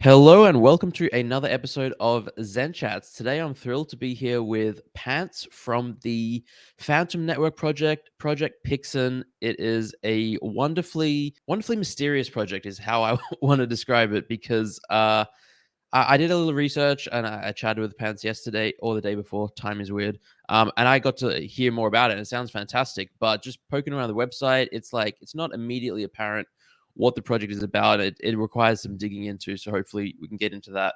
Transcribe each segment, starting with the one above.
Hello and welcome to another episode of ZenChats. Today I'm thrilled to be here with Pants from the Phantom Network project, Project PXN. It is a wonderfully mysterious project is how I want to describe it because I did a little research and I chatted with Pants yesterday or the day before. Time is weird. And I got to hear more about it. It sounds fantastic, but just poking around the website, it's not immediately apparent what the project is about. It requires some digging into, so hopefully we can get into that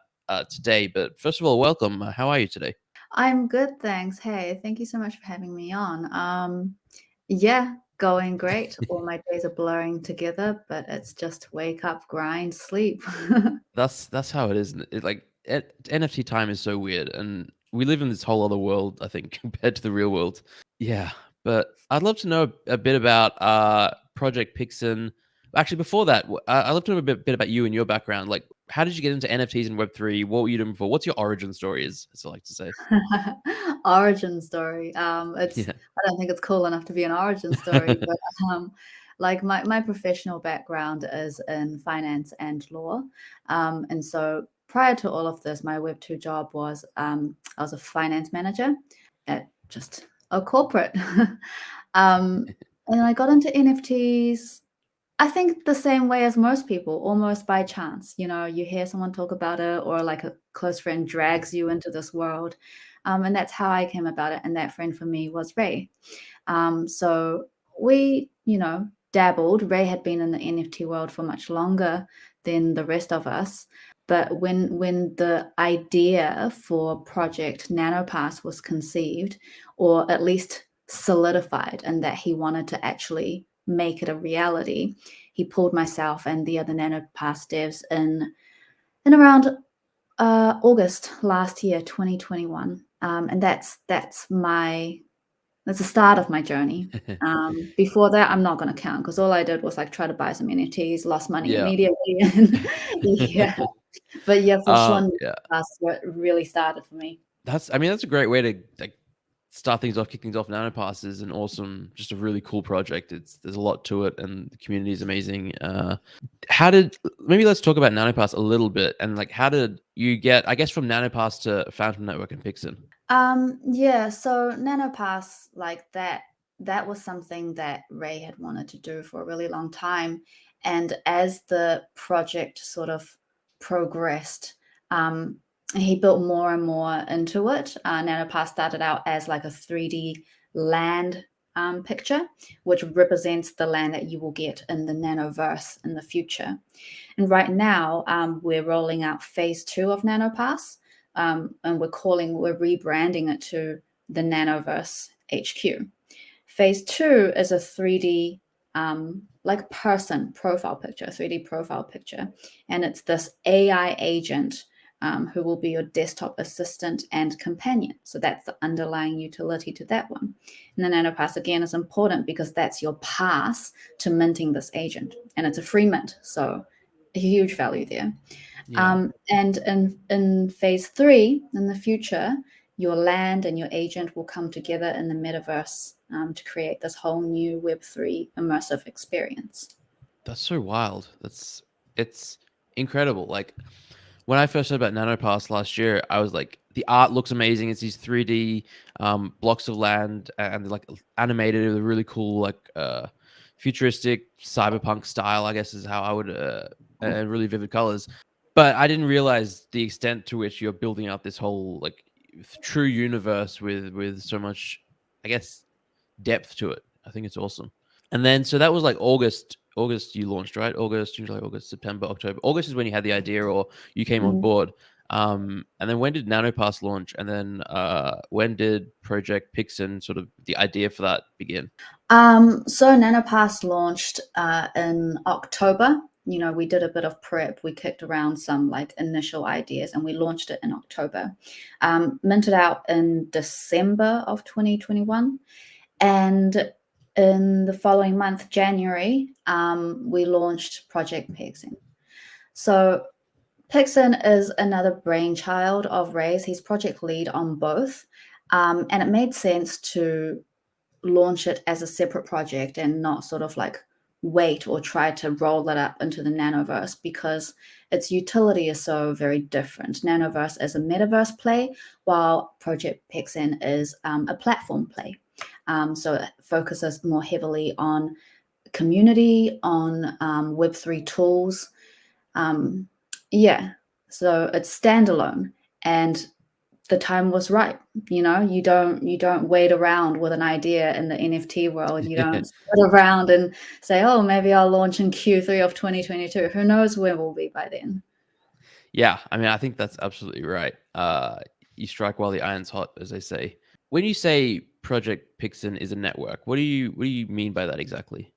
today. But first of all, welcome. How are you today? I'm good, thanks. Hey, thank you so much for having me on. Yeah, going great. All my days are blurring together, but it's just wake up, grind, sleep. That's how it is. NFT time is so weird, and we live in this whole other world, I think, compared to the real world. Yeah, but I'd love to know a bit about Project PXN. Actually, before that, I'd love to know a bit about you and your background. Like, how did you get into NFTs and Web3? What were you doing before? What's your origin story, as I like to say? Origin story. Yeah. I don't think it's cool enough to be an origin story, but like my professional background is in finance and law. And so prior to all of this, my Web2 job was I was a finance manager at just a corporate. And I got into NFTs, I think the same way as most people, almost by chance. You know, you hear someone talk about it, or like a close friend drags you into this world. And that's how I came about it. And that friend for me was Ray. So we, dabbled. Ray had been in the NFT world for much longer than the rest of us. But when the idea for Project Nanopass was conceived, or at least solidified, and that he wanted to actually make it a reality, he pulled myself and the other Nanopass devs in around August last year, 2021. And that's the start of my journey. Before that, I'm not going to count because all I did was like try to buy some NFTs, lost money Yeah. immediately. And yeah, but yeah, for sure, Yeah. that's what really started for me. That's a great way to like start things off, kick things off. Nanopass is an awesome, just a really cool project. There's a lot to it, and the community is amazing. Maybe let's talk about Nanopass a little bit, and like how did you get, I guess, from Nanopass to Phantom Network and PXN? Yeah, so Nanopass, like that was something that Ray had wanted to do for a really long time. And as the project sort of progressed, um, he built more and more into it. Nanopass started out as like a 3D land picture, which represents the land that you will get in the nanoverse in the future. And right now, we're rolling out phase 2 of Nanopass, and we're rebranding it to the Nanoverse HQ. Phase 2 is a 3D like person profile picture, 3D profile picture, and it's this AI agent who will be your desktop assistant and companion. So that's the underlying utility to that one. And the Nanopass again is important because that's your pass to minting this agent, and it's a free mint, so a huge value there. Yeah. And in phase 3, in the future, your land and your agent will come together in the metaverse to create this whole new Web3 immersive experience. That's so wild. It's incredible. Like when I first heard about Nanopass last year, I was like, the art looks amazing. It's these 3D blocks of land and they're like animated with a really cool futuristic cyberpunk style, I guess is how I would and really vivid colors. But I didn't realize the extent to which you're building out this whole like true universe with so much, I guess, depth to it. I think it's awesome. And then so that was like August. August you launched, right? August, June, July, August, September, October. August is when you had the idea or you came on Mm. board. And then when did Nanopass launch? And then when did Project PXN sort of the idea for that begin? So Nanopass launched in October. You know, we did a bit of prep. We kicked around some like initial ideas and we launched it in October. Minted out in December of 2021. And in the following month, January, we launched Project PXN. So PXN is another brainchild of Ray's. He's project lead on both. And it made sense to launch it as a separate project and not sort of like wait or try to roll it up into the Nanoverse because its utility is so very different. Nanoverse is a metaverse play, while Project PXN is a platform play. So it focuses more heavily on community, on Web3 tools. Yeah, so it's standalone, and the time was right. You don't wait around with an idea in the NFT world. You don't sit around and say, oh, maybe I'll launch in Q3 of 2022. Who knows where we'll be by then. Yeah, I mean, I think that's absolutely right. You strike while the iron's hot, as they say. When you say Project PXN is a network, what do you mean by that exactly?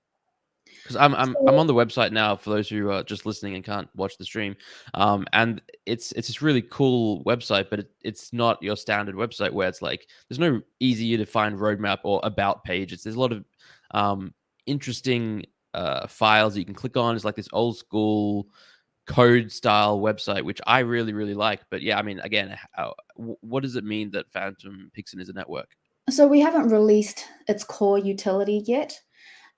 Because I'm on the website now for those who are just listening and can't watch the stream, and it's this really cool website, but it's not your standard website where it's like there's no easy to find roadmap or about page. There's a lot of interesting files that you can click on. It's like this old school code style website, which I really like. But yeah, I mean, again, what does it mean that Phantom PXN is a network? So we haven't released its core utility yet,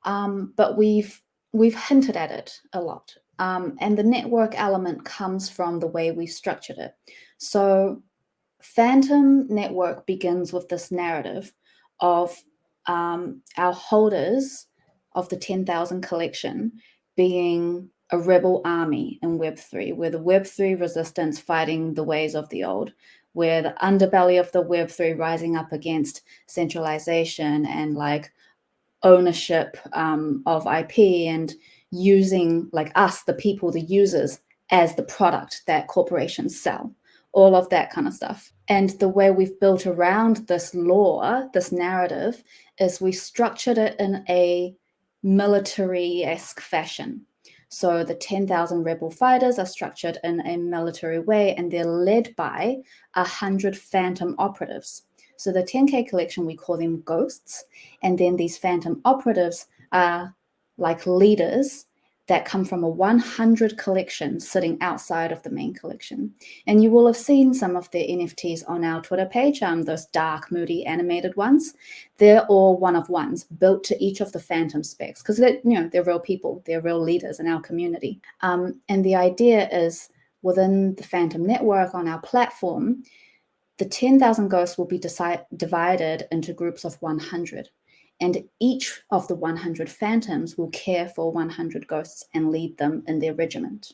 but we've hinted at it a lot. And the network element comes from the way we structured it. So Phantom Network begins with this narrative of our holders of the 10,000 collection being a rebel army in Web3, where the Web3 resistance fighting the ways of the old, where the underbelly of the Web3 rising up against centralization and like ownership of IP and using like us, the people, the users, as the product that corporations sell, all of that kind of stuff. And the way we've built around this lore, this narrative, is we structured it in a military-esque fashion. So the 10,000 rebel fighters are structured in a military way, and they're led by 100 phantom operatives. So the 10K collection, we call them ghosts. And then these phantom operatives are like leaders that come from a 100 collection sitting outside of the main collection. And you will have seen some of the NFTs on our Twitter page, those dark, moody, animated ones. They're all one-of-ones built to each of the phantom specs because they're real people, they're real leaders in our community. And the idea is within the Phantom Network on our platform, the 10,000 ghosts will be divided into groups of 100. And each of the 100 phantoms will care for 100 ghosts and lead them in their regiment.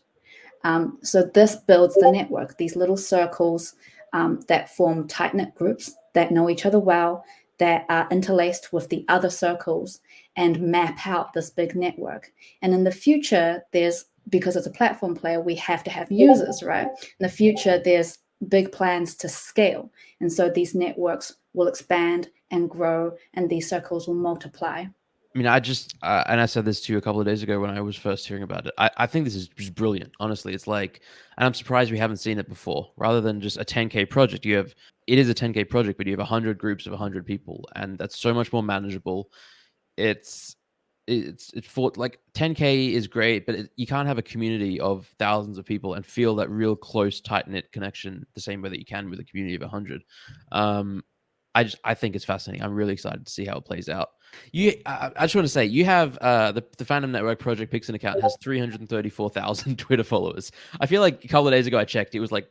So this builds the network, these little circles that form tight-knit groups that know each other well, that are interlaced with the other circles and map out this big network. And in the future, because it's a platform player, we have to have users, right? In the future, there's big plans to scale. And so these networks will expand and grow, and these circles will multiply. I mean, I just, and I said this to you a couple of days ago when I was first hearing about it. I think this is just brilliant, honestly. It's like, and I'm surprised we haven't seen it before. Rather than just a 10K project, it is a 10K project, but you have 100 groups of 100 people, and that's so much more manageable. It's for like 10K is great, but you can't have a community of thousands of people and feel that real close, tight knit connection the same way that you can with a community of 100. I think it's fascinating. I'm really excited to see how it plays out. I just want to say, you have the Phantom Network Project PXN account has 334,000 Twitter followers. I feel like a couple of days ago I checked, it was like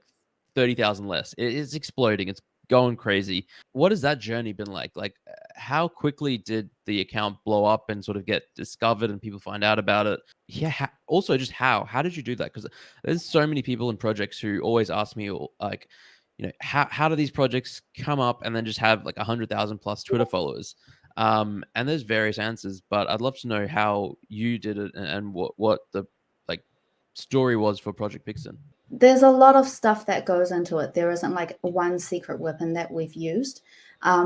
30,000 less. It's exploding. It's going crazy. What has that journey been like? Like, how quickly did the account blow up and sort of get discovered and people find out about it? Yeah. Also, just how did you do that? Because there's so many people in projects who always ask me, like, how do these projects come up and then just have like 100,000 plus Twitter followers? And there's various answers, but I'd love to know how you did it and what the like story was for Project PXN. There's a lot of stuff that goes into it. There isn't like one secret weapon that we've used.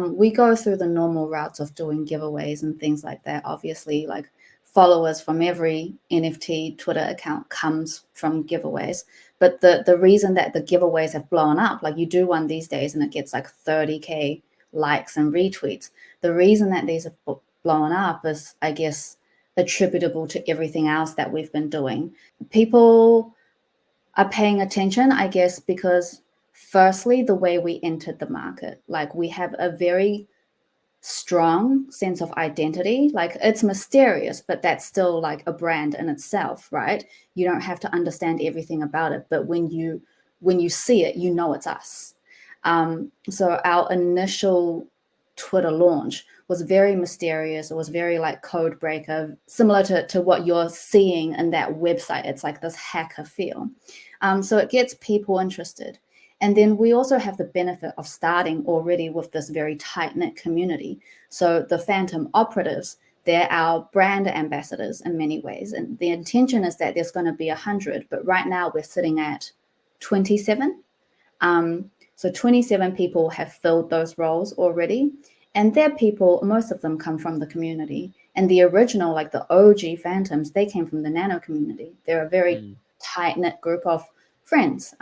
We go through the normal routes of doing giveaways and things like that. Obviously, like followers from every NFT Twitter account comes from giveaways. But the reason that the giveaways have blown up, like you do one these days and it gets like 30K likes and retweets. The reason that these have blown up is, I guess, attributable to everything else that we've been doing. People are paying attention, I guess, because firstly, the way we entered the market, like we have a very strong sense of identity. Like it's mysterious, but that's still like a brand in itself, right? You don't have to understand everything about it, but when you see it, you know it's us. So our initial Twitter launch was very mysterious. It was very like code breaker, similar to what you're seeing in that website. It's like this hacker feel. So it gets people interested. And then we also have the benefit of starting already with this very tight-knit community. So the Phantom Operatives, they're our brand ambassadors in many ways. And the intention is that there's going to be 100, but right now we're sitting at 27. So 27 people have filled those roles already. And they're people, most of them come from the community. And the original, like the OG Phantoms, they came from the Nano community. They're a very tight-knit group of friends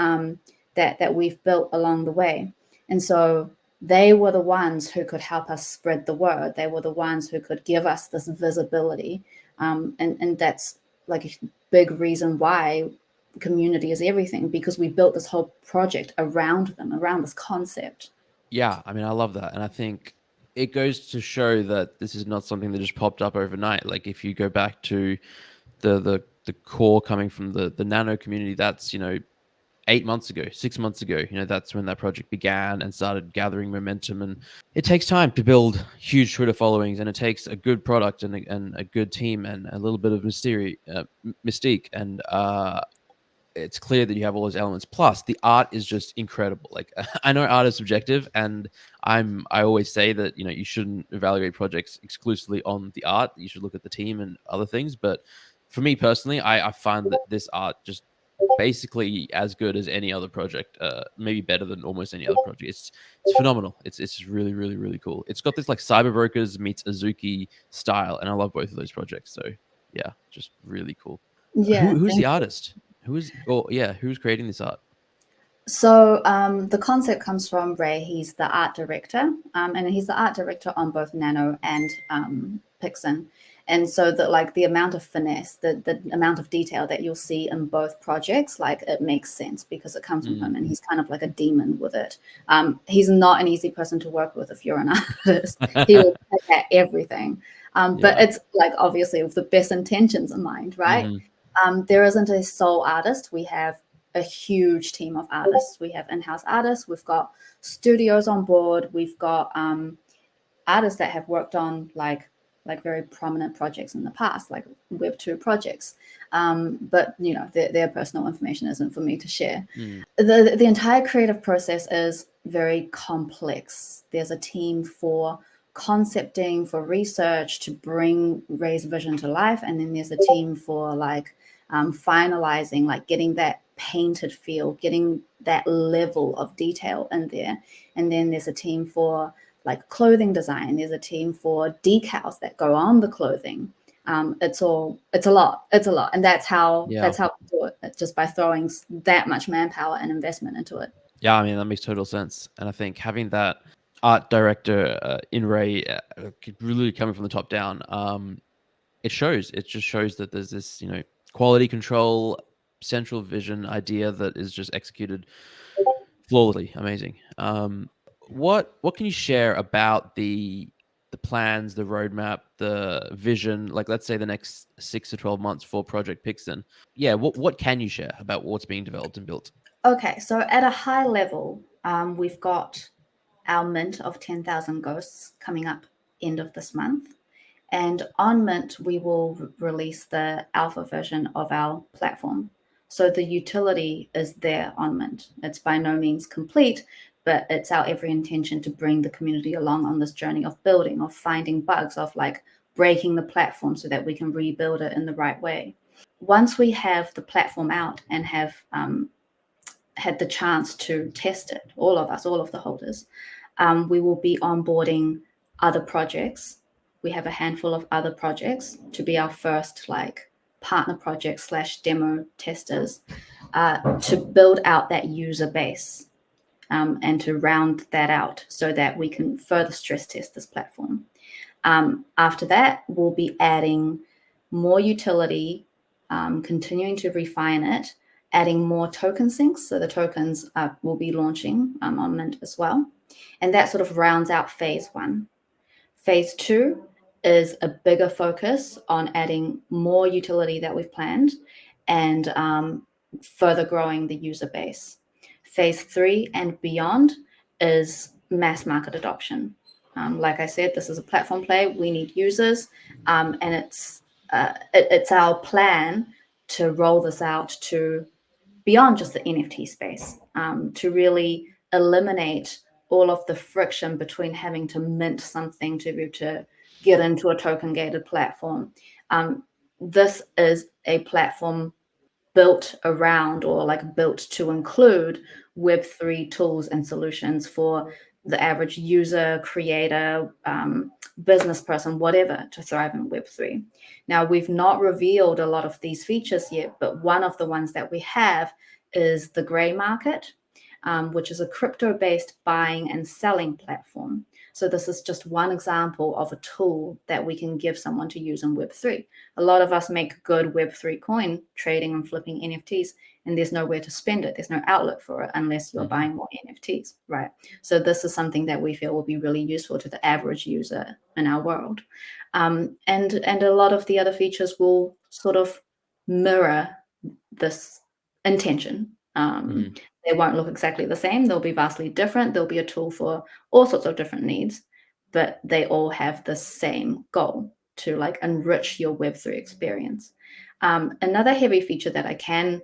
that we've built along the way. And so they were the ones who could help us spread the word. They were the ones who could give us this visibility. And that's like a big reason why community is everything, because we built this whole project around them, around this concept. Yeah, I mean, I love that. And I think it goes to show that this is not something that just popped up overnight. Like if you go back to the core coming from the nano community, that's, 8 months ago, 6 months ago, that's when that project began and started gathering momentum. And it takes time to build huge Twitter followings, and it takes a good product and a good team and a little bit of mystique. And it's clear that you have all those elements. Plus, the art is just incredible. Like I know art is subjective, and I always say that you shouldn't evaluate projects exclusively on the art. You should look at the team and other things. But for me personally, I find that this art just basically as good as any other project, maybe better than almost any other project. It's phenomenal. It's really, really, really cool. It's got this like Cyberbrokers meets Azuki style, and I love both of those projects. So yeah, just really cool. Yeah. Who's the artist? Who's creating this art? So the concept comes from Ray. He's the art director, and he's the art director on both Nano and PXN. And so the amount of finesse, the amount of detail that you'll see in both projects, like it makes sense because it comes from him, and he's kind of like a demon with it. He's not an easy person to work with if you're an artist. He will take at everything. But it's like obviously with the best intentions in mind, right? There isn't a sole artist. We have a huge team of artists. We have in-house artists. We've got studios on board. We've got artists that have worked on like very prominent projects in the past, like Web2 projects. But their personal information isn't for me to share. The entire creative process is very complex. There's a team for concepting, for research to bring Ray's vision to life, and then there's a team for finalizing, like getting that painted feel, getting that level of detail in there. And then there's a team for like clothing design. There's a team for decals that go on the clothing. It's a lot. And that's how we do it, just by throwing that much manpower and investment into it. Yeah, I mean, that makes total sense. And I think having that art director in Ray, really coming from the top down, it shows. It just shows that there's this, quality control, central vision idea that is just executed flawlessly. Amazing. What can you share about the plans, the roadmap, the vision? Like, let's say the next 6 to 12 months for Project PXN. Yeah, what can you share about what's being developed and built? Okay, so at a high level, we've got our mint of 10,000 ghosts coming up end of this month. And on Mint, we will release the alpha version of our platform. So the utility is there on Mint. It's by no means complete, but it's our every intention to bring the community along on this journey of building, of finding bugs, of like breaking the platform so that we can rebuild it in the right way. Once we have the platform out and have had the chance to test it, all of us, all of the holders, we will be onboarding other projects. We have a handful of other projects to be our first like partner project / demo testers to build out that user base and to round that out so that we can further stress test this platform. After that, we'll be adding more utility, continuing to refine it, adding more token syncs. So the tokens will be launching on Mint as well. And that sort of rounds out phase 1. Phase 2 is a bigger focus on adding more utility that we've planned and further growing the user base. Phase 3 and beyond is mass market adoption. Like I said, this is a platform play. We need users, and it's our plan to roll this out to beyond just the NFT space, to really eliminate all of the friction between having to mint something to be able to get into a token gated platform. This is a platform built around, or like built to include, Web3 tools and solutions for the average user, creator, business person, whatever, to thrive in Web3. Now, we've not revealed a lot of these features yet, but one of the ones that we have is the gray market, which is a crypto-based buying and selling platform. So this is just one example of a tool that we can give someone to use in Web3. A lot of us make good Web3 coin trading and flipping NFTs, and there's nowhere to spend it. There's no outlet for it unless you're buying more NFTs, right? So this is something that we feel will be really useful to the average user in our world. And a lot of the other features will sort of mirror this intention. They won't look exactly the same. They'll be vastly different. There'll be a tool for all sorts of different needs, but they all have the same goal, to like enrich your Web3 experience. Another heavy feature that I can,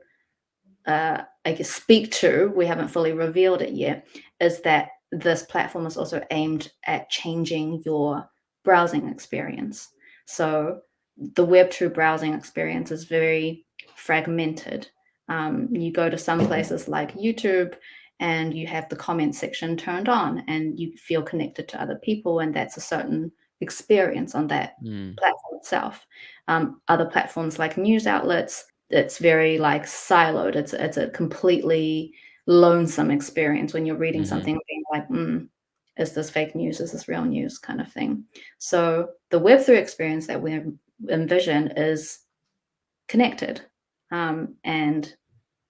I guess, speak to, we haven't fully revealed it yet, is that this platform is also aimed at changing your browsing experience. So the Web2 browsing experience is very fragmented. You go to some places like YouTube and you have the comment section turned on and you feel connected to other people, and that's a certain experience on that platform itself. Other platforms like news outlets, it's very like siloed. It's a completely lonesome experience when you're reading something being like, is this fake news? Is this real news, kind of thing. So the Web3 experience that we envision is connected, and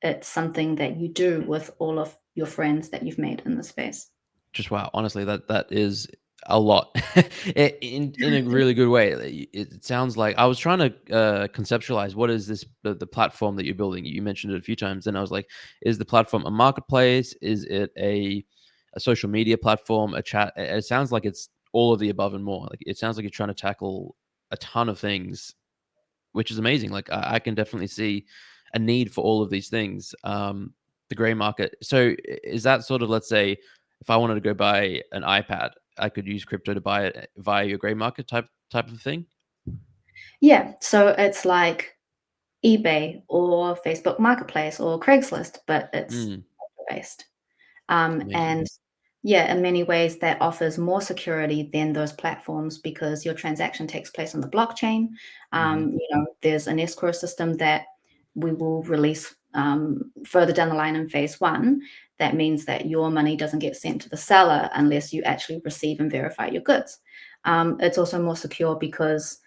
it's something that you do with all of your friends that you've made in the space. Just wow. Honestly, that is a lot in a really good way. It sounds like I was trying to conceptualize what is this the platform that you're building. You mentioned it a few times, and I was like, is the platform a marketplace? Is it a social media platform? A chat? It sounds like it's all of the above and more. Like it sounds like you're trying to tackle a ton of things, which is amazing. Like I can definitely see a need for all of these things. The gray market. So is that sort of, let's say, if I wanted to go buy an iPad, I could use crypto to buy it via your gray market type of thing? Yeah, so it's like eBay or Facebook Marketplace or Craigslist, but it's based. Amazing. And yeah, in many ways that offers more security than those platforms, because your transaction takes place on the blockchain. There's an escrow system that we will release further down the line in phase 1. That means that your money doesn't get sent to the seller unless you actually receive and verify your goods. It's also more secure because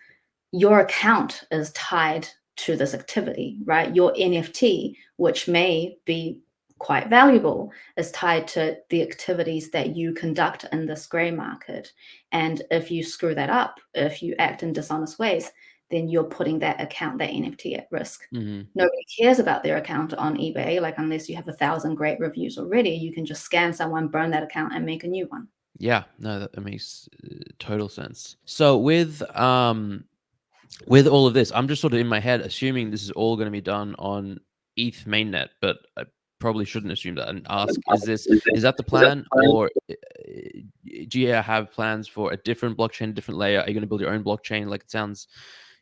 your account is tied to this activity, right? Your NFT, which may be quite valuable, is tied to the activities that you conduct in this gray market. And if you screw that up, if you act in dishonest ways, then you're putting that account, that NFT, at risk. Nobody cares about their account on eBay. Like, unless you have 1,000 great reviews already, you can just scam someone, burn that account, and make a new one. Yeah, no, that makes total sense. So with all of this, I'm just sort of in my head assuming this is all going to be done on ETH mainnet, but I probably shouldn't assume that and ask, is that the plan, or do you have plans for a different blockchain, different layer? Are you going to build your own blockchain? Like, it sounds,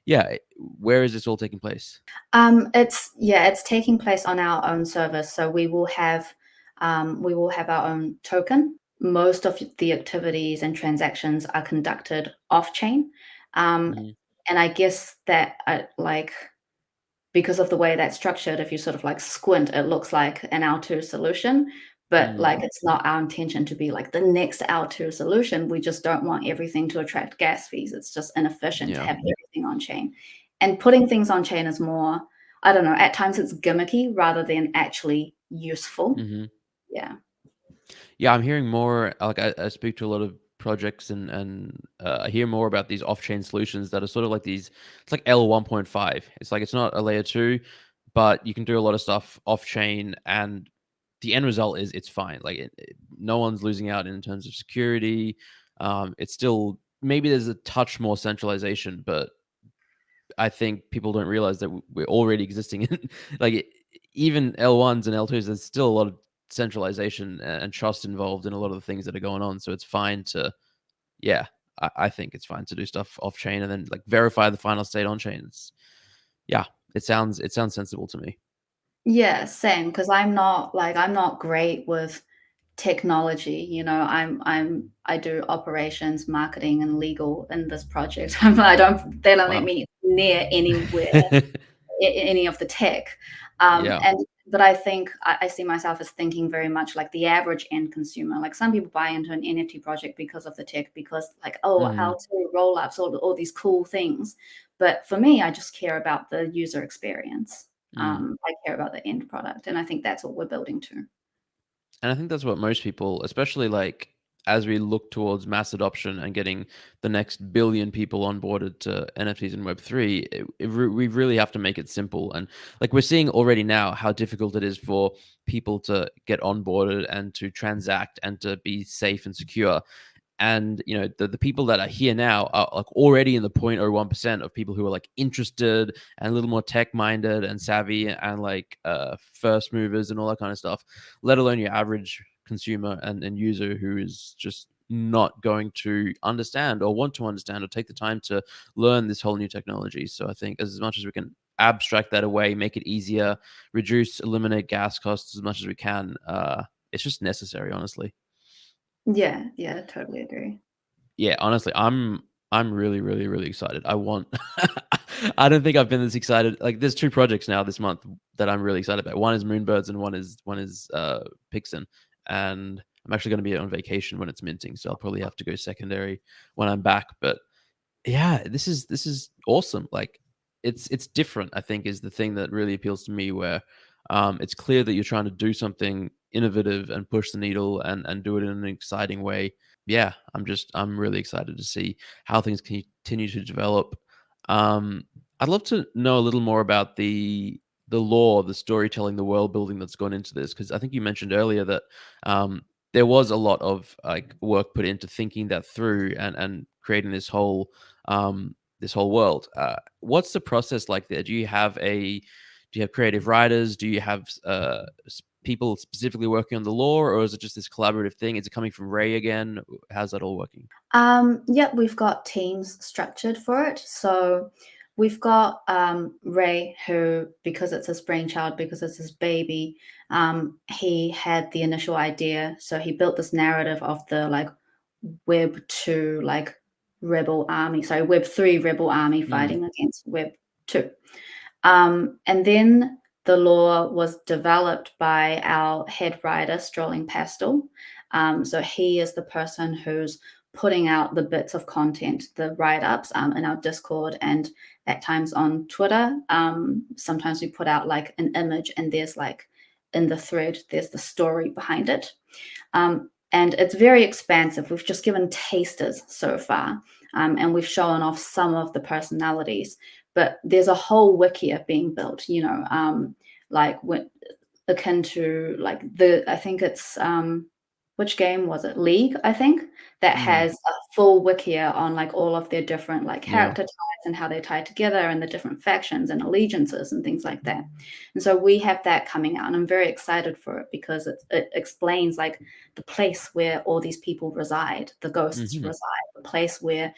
yeah. Where is this all taking place? It's taking place on our own server. So we will have our own token. Most of the activities and transactions are conducted off chain. And I guess that because of the way that's structured, if you sort of like squint, it looks like an L2 solution, but like it's not our intention to be like the next L2 solution. We just don't want everything to attract gas fees. It's just inefficient to have everything on chain. And putting things on chain is more, I don't know, at times it's gimmicky rather than actually useful. Yeah. Yeah, I'm hearing more, like I speak to a lot of projects and I hear more about these off-chain solutions that are sort of like these. It's like L 1.5. It's like it's not a layer 2, but you can do a lot of stuff off-chain, and the end result is it's fine. Like no one's losing out in terms of security. It's still, maybe there's a touch more centralization, but I think people don't realize that we're already existing in like even L1s and L2s. There's still a lot of centralization and trust involved in a lot of the things that are going on. So it's fine to, yeah, I think it's fine to do stuff off chain and then like verify the final state on chain. Yeah, it sounds sensible to me. Yeah, same. Because I'm not great with technology. I do operations, marketing, and legal in this project. They don't let Wow. me near anywhere any of the tech. Yeah. And but I think I see myself as thinking very much like the average end consumer. Like some people buy into an NFT project because of the tech, because like, oh, how Mhm. to roll ups, all these cool things. But for me, I just care about the user experience. Mm. I care about the end product, and I think that's what we're building to. And I think that's what most people, especially like as we look towards mass adoption and getting the next billion people onboarded to NFTs and Web3, we really have to make it simple. And like we're seeing already now how difficult it is for people to get onboarded and to transact and to be safe and secure. And the people that are here now are like already in the 0.01% of people who are like interested and a little more tech minded and savvy and like first movers and all that kind of stuff, let alone your average consumer and user who is just not going to understand or want to understand or take the time to learn this whole new technology. So I think as much as we can abstract that away, make it easier, eliminate gas costs as much as we can, it's just necessary, honestly. Yeah, yeah, totally agree. Yeah, honestly, I'm really, really, really excited. I want I don't think I've been this excited. Like there's two projects now this month that I'm really excited about. One is Moonbirds and one is PXN. And I'm actually gonna be on vacation when it's minting, so I'll probably have to go secondary when I'm back. But yeah, this is awesome. Like it's different, I think, is the thing that really appeals to me, where it's clear that you're trying to do something innovative and push the needle and do it in an exciting way. Yeah, I'm really excited to see how things continue to develop. I'd love to know a little more about the lore, the storytelling, the world building that's gone into this, because I think you mentioned earlier that there was a lot of like work put into thinking that through and creating this whole world. What's the process like there? Do you have creative writers? Do you have people specifically working on the lore, or is it just this collaborative thing? Is it coming from Ray again? How's that all working? Yeah, we've got teams structured for it. So we've got Ray, who, because it's his brainchild, because it's his baby, he had the initial idea. So he built this narrative of the like Web 2, like rebel army, sorry, Web 3 rebel army Mm, fighting against Web 2. And then the lore was developed by our head writer, Strolling Pastel. So he is the person who's putting out the bits of content, the write ups in our Discord and at times on Twitter. Sometimes we put out like an image, and there's like in the thread, there's the story behind it. And it's very expansive. We've just given tasters so far, and we've shown off some of the personalities, but there's a whole wikia being built, like when, akin to like I think it's which game was it? League, I think, that mm, has a full wikia on like all of their different like yeah. character types and how they tie together and the different factions and allegiances and things like that. And so we have that coming out, and I'm very excited for it because it explains like the place where all these people reside, the ghosts Hmm. reside, the place where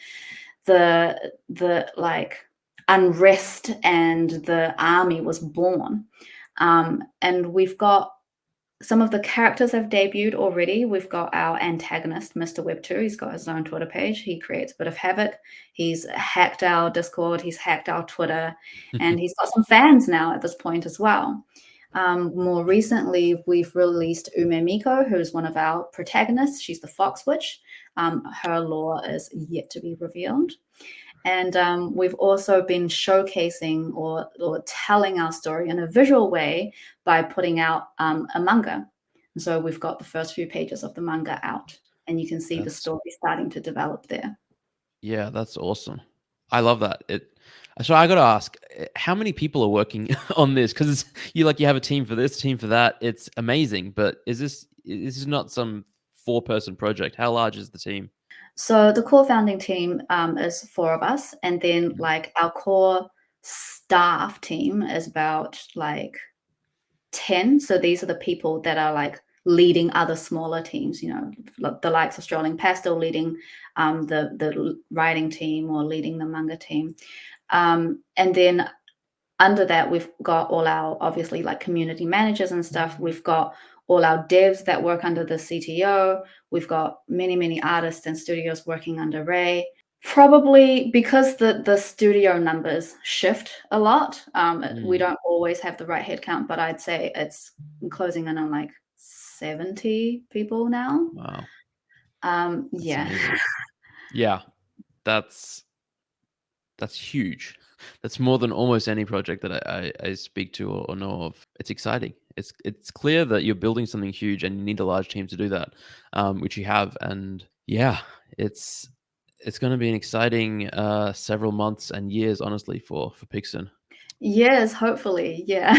the like unrest and the army was born. And we've got some of the characters have debuted already. We've got our antagonist, Mr. Web 2. He's got his own Twitter page. He creates a bit of havoc. He's hacked our Discord. He's hacked our Twitter. And he's got some fans now at this point as well. More recently, we've released Ume Miko, who's one of our protagonists. She's the Fox Witch. Her lore is yet to be revealed. And we've also been showcasing or telling our story in a visual way by putting out a manga. And so we've got the first few pages of the manga out. and you can see the That's story starting to develop there. Yeah, that's awesome. I love that. So I got to ask, how many people are working on this? Because you have a team for this, team for that. It's amazing, but is this not some 4-person project? How large is the team? So the core founding team is 4 of us, and then like our core staff team is about like 10. So these are the people that are like leading other smaller teams, the likes of Strolling Pastel leading the writing team or leading the manga team. And then under that, we've got all our, obviously, like community managers and stuff. We've got all our devs that work under the CTO. We've got many, many artists and studios working under Ray. Probably because the studio numbers shift a lot. We don't always have the right head count, but I'd say it's closing in on like 70 people now. Wow, that's Yeah. amazing. Yeah, that's huge. That's more than almost any project that I speak to or know of. It's exciting. It's clear that you're building something huge and you need a large team to do that, which you have. And yeah, it's going to be an exciting several months and years, honestly, for PXN. Yes, hopefully, yeah.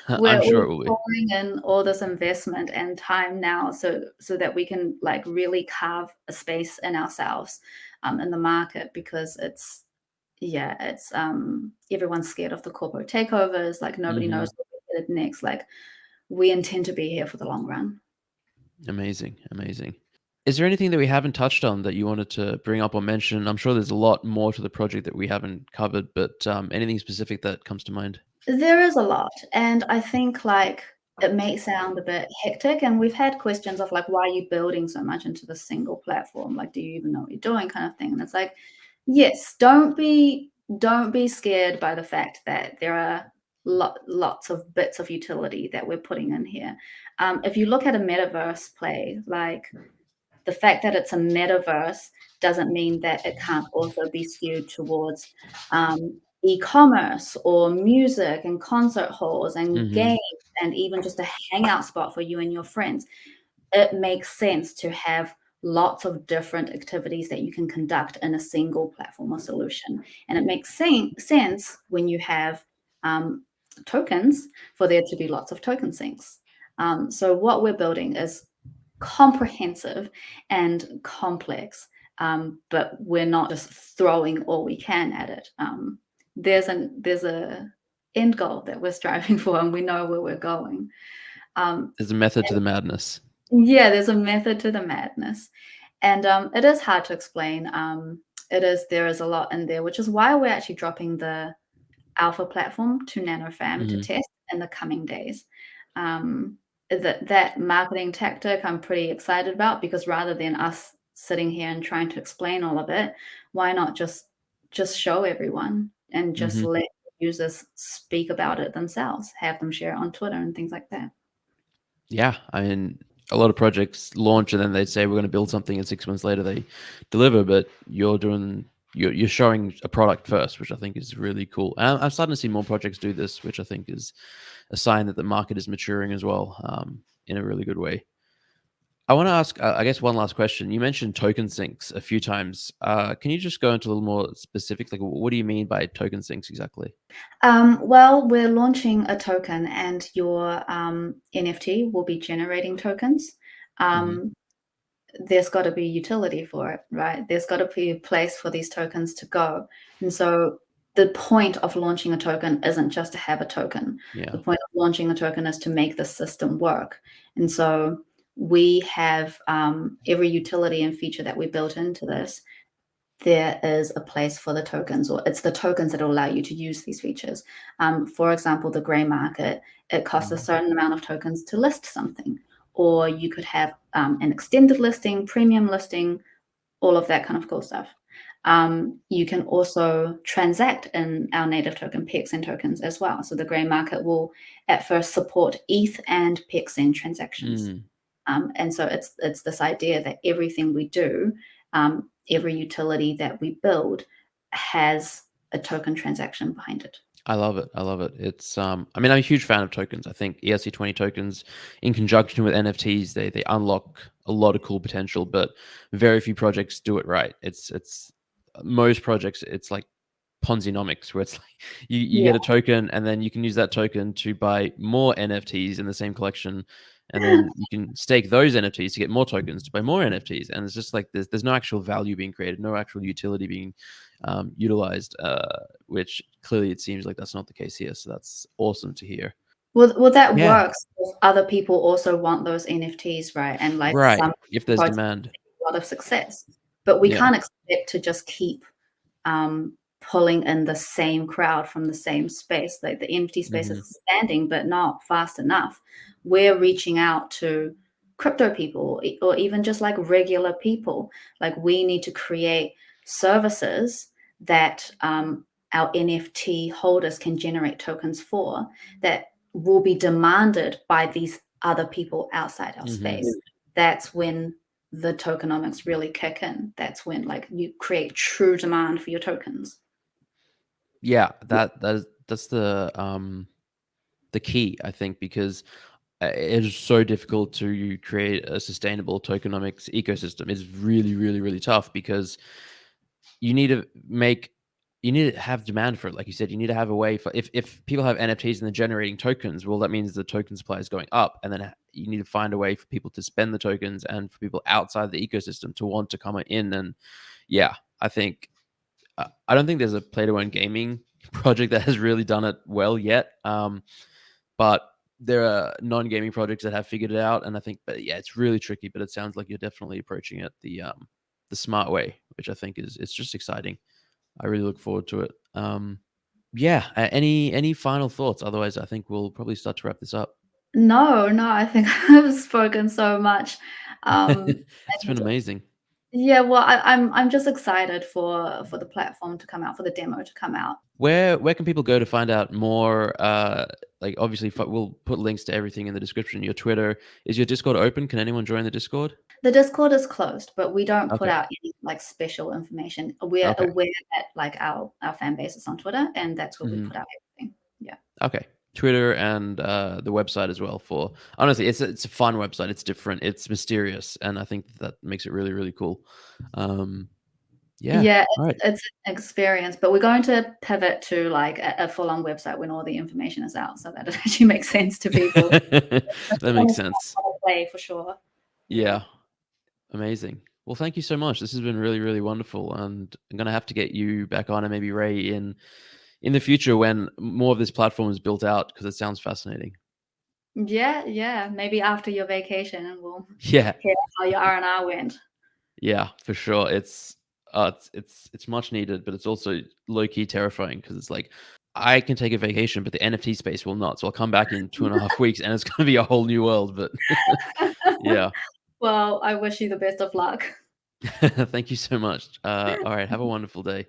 I'm We're sure it will be. pouring in all this investment and time now so that we can, like, really carve a space in ourselves, in the market, because everyone's scared of the corporate takeovers, like, nobody knows what we're headed next, like, we intend to be here for the long run. Amazing, amazing. Is there anything that we haven't touched on that you wanted to bring up or mention? I'm sure there's a lot more to the project that we haven't covered, but anything specific that comes to mind? There is a lot, and I think, like, it may sound a bit hectic, and we've had questions of, like, "Why are you building so much into the single platform? Like, do you even know what you're doing?" kind of thing, and it's like, yes, don't be scared by the fact that there are lots of bits of utility that we're putting in here. If you look at a metaverse play, like, the fact that it's a metaverse doesn't mean that it can't also be skewed towards e-commerce or music and concert halls and Hmm. games and even just a hangout spot for you and your friends. It makes sense to have lots of different activities that you can conduct in a single platform or solution. And it makes sense when you have tokens for there to be lots of token sinks. So what we're building is comprehensive and complex, but we're not just throwing all we can at it. There's a end goal that we're striving for, and we know where we're going. Um, There's a method to the madness. yeah, there's a method to the madness, and it is hard to explain. There is a lot in there, which is why we're actually dropping the alpha platform to NanoFam to Hmm. test in the coming days. Um, that marketing tactic I'm pretty excited about, because rather than us sitting here and trying to explain all of it, why not just show everyone and just Hmm. let users speak about it themselves, have them share it on Twitter and things like that. Yeah, I mean, a lot of projects launch and then they say we're going to build something, and 6 months later they deliver. But you're showing a product first, which I think is really cool. And I'm starting to see more projects do this, which I think is a sign that the market is maturing as well, in a really good way. I want to ask, I guess, one last question. You mentioned token sinks a few times. Can you just go into a little more specific? Like, what do you mean by token sinks exactly? Well, we're launching a token, and your NFT will be generating tokens. Hmm. Um, there's got to be utility for it, right? There's got to be a place for these tokens to go. And so the point of launching a token isn't just to have a token. The Yeah. point of launching a token is to make the system work. And so we have every utility and feature that we built into this. There is a place for the tokens, or it's the tokens that will allow you to use these features. For example, the gray market, it costs a Mhm. certain amount of tokens to list something, or you could have an extended listing, premium listing, all of that kind of cool stuff. You can also transact in our native token, PXN tokens, as well. So the gray market will at first support ETH and PXN transactions. Mm. And so it's this idea that everything we do, every utility that we build, has a token transaction behind it. I love it. I love it. It's I mean, I'm a huge fan of tokens. I think ERC20 tokens in conjunction with NFTs, they unlock a lot of cool potential, but very few projects do it right. It's most projects, it's like Ponzinomics, where it's like you Yeah. get a token and then you can use that token to buy more NFTs in the same collection, and then you can stake those NFTs to get more tokens to buy more NFTs, and it's just like there's no actual value being created, no actual utility being utilized, which clearly it seems like that's not the case here. So that's awesome to hear. Well, that Yeah, works if other people also want those NFTs, right? And like right. some If there's projects demand. have a lot of success, but we Yeah. can't expect to just keep pulling in the same crowd from the same space. Like the NFT space is Hmm. expanding, but not fast enough. We're reaching out to crypto people or even just like regular people. Like we need to create services that our NFT holders can generate tokens for that will be demanded by these other people outside our Hmm. space. That's when the tokenomics really kick in. That's when like you create true demand for your tokens. Yeah, that's the key, I think, because it is so difficult to create a sustainable tokenomics ecosystem. It's really, really, really tough because you need to make you need to have demand for it. Like you said, you need to have a way for if people have NFTs and they're generating tokens, well, that means the token supply is going up, and then you need to find a way for people to spend the tokens and for people outside the ecosystem to want to come in. And yeah, I think I don't think there's a play to earn gaming project that has really done it well yet. But there are non-gaming projects that have figured it out, and I think, but yeah, it's really tricky. But it sounds like you're definitely approaching it the smart way, which I think is it's just exciting. I really look forward to it. Yeah. Any final thoughts? Otherwise, I think we'll probably start to wrap this up. No, I think I've spoken so much. It's been And amazing. yeah, well, I'm just excited for the platform to come out, for the demo to come out. Where can people go to find out more? Like obviously, we'll put links to everything in the description. Your Twitter, is your Discord open? Can anyone join the Discord? The Discord is closed, but we don't put Okay. out any like special information. We're Okay. aware that like our fan base is on Twitter, and that's where we Hmm. put out everything. Yeah. Okay. Twitter and the website as well. For honestly, it's a fun website. It's different. It's mysterious, and I think that makes it really, really cool. Um, yeah. Yeah, All right. it's an experience, but we're going to pivot to like a full-on website when all the information is out, so that it actually makes sense to people. That makes sense. Play for sure. Yeah. Yeah. Amazing. Well, thank you so much. This has been really, really wonderful, and I'm gonna have to get you back on and maybe Ray in the future when more of this platform is built out because it sounds fascinating. Yeah. Maybe after your vacation, and we'll Yeah. hear how your R&R went. Yeah, for sure. It's much needed, but it's also low key terrifying because it's like I can take a vacation, but the NFT space will not. So I'll come back in 2.5 weeks, and it's going to be a whole new world. But yeah, Well, I wish you the best of luck. thank you so much. All right, have a wonderful day.